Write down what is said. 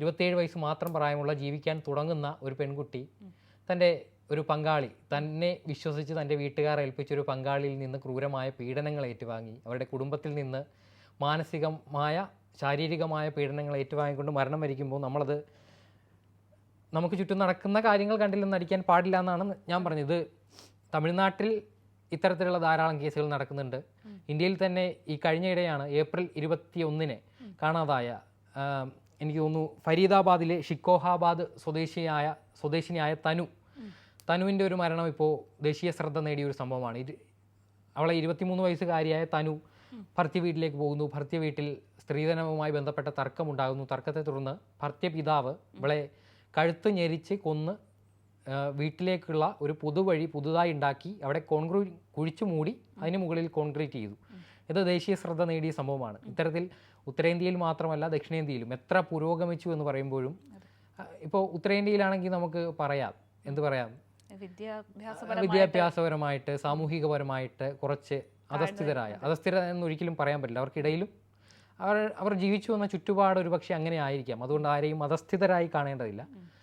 27 വയസ്സ് മാത്രം പ്രായമുള്ള ജീവിക്കാൻ തുടങ്ങുന്ന ഒരു പെൺകുട്ടി തൻ്റെ ഒരു പങ്കാളി തന്നെ വിശ്വസിച്ച് തൻ്റെ വീട്ടുകാർ ഏൽപ്പിച്ച ഒരു പങ്കാളിയിൽ നിന്ന് ക്രൂരമായ പീഡനങ്ങൾ ഏറ്റുവാങ്ങി അവരുടെ കുടുംബത്തിൽ നിന്ന് മാനസികമായ ശാരീരികമായ പീഡനങ്ങൾ ഏറ്റുവാങ്ങിക്കൊണ്ട് മരണം വരിക്കുമ്പോൾ നമ്മളത് നമുക്ക് ചുറ്റും നടക്കുന്ന കാര്യങ്ങൾ കണ്ടില്ലെന്ന് നടിക്കാൻ പാടില്ല എന്നാണ് ഞാൻ പറഞ്ഞത്. തമിഴ്നാട്ടിൽ ഇത്തരത്തിലുള്ള ധാരാളം കേസുകൾ നടക്കുന്നുണ്ട്. ഇന്ത്യയിൽ തന്നെ ഈ കഴിഞ്ഞയിടെയാണ് ഏപ്രിൽ 21 കാണാതായ എനിക്ക് തോന്നുന്നു ഫരീദാബാദിലെ ഷിക്കോഹാബാദ് സ്വദേശിനിയായ തനുവിൻ്റെ ഒരു മരണം ഇപ്പോൾ ദേശീയ ശ്രദ്ധ നേടിയ ഒരു സംഭവമാണ്. അവളെ 23 വയസ്സുകാരിയായ തനു ഭർത്തൃ വീട്ടിലേക്ക് പോകുന്നു. ഭർത്തൃ വീട്ടിൽ സ്ത്രീധനവുമായി ബന്ധപ്പെട്ട തർക്കമുണ്ടാകുന്നു. തർക്കത്തെ തുടർന്ന് ഭർത്തൃ പിതാവ് ഇവളെ കഴുത്ത് ഞെരിച്ച് കൊന്ന് വീട്ടിലേക്കുള്ള ഒരു പുതുവഴി പുതുതായി ഉണ്ടാക്കി അവിടെ കോൺക്രീറ്റ് കുഴിച്ചു മൂടി അതിന് മുകളിൽ കോൺക്രീറ്റ് ചെയ്തു. ഇത് ദേശീയ ശ്രദ്ധ നേടിയ സംഭവമാണ്. ഇത്തരത്തിൽ ഉത്തരേന്ത്യയിൽ മാത്രമല്ല ദക്ഷിണേന്ത്യയിലും എത്ര പുരോഗമിച്ചു എന്ന് പറയുമ്പോഴും ഇപ്പോൾ ഉത്തരേന്ത്യയിലാണെങ്കിൽ നമുക്ക് പറയാം വിദ്യാഭ്യാസപരമായിട്ട് സാമൂഹികപരമായിട്ട് കുറച്ച് അധസ്ഥിര എന്നൊരിക്കലും പറയാൻ പറ്റില്ല. അവർക്കിടയിലും അവർ ജീവിച്ചു വന്ന ചുറ്റുപാട് ഒരു പക്ഷേ അങ്ങനെ ആയിരിക്കാം. അതുകൊണ്ട് ആരെയും അധസ്ഥിതരായി കാണേണ്ടതില്ല.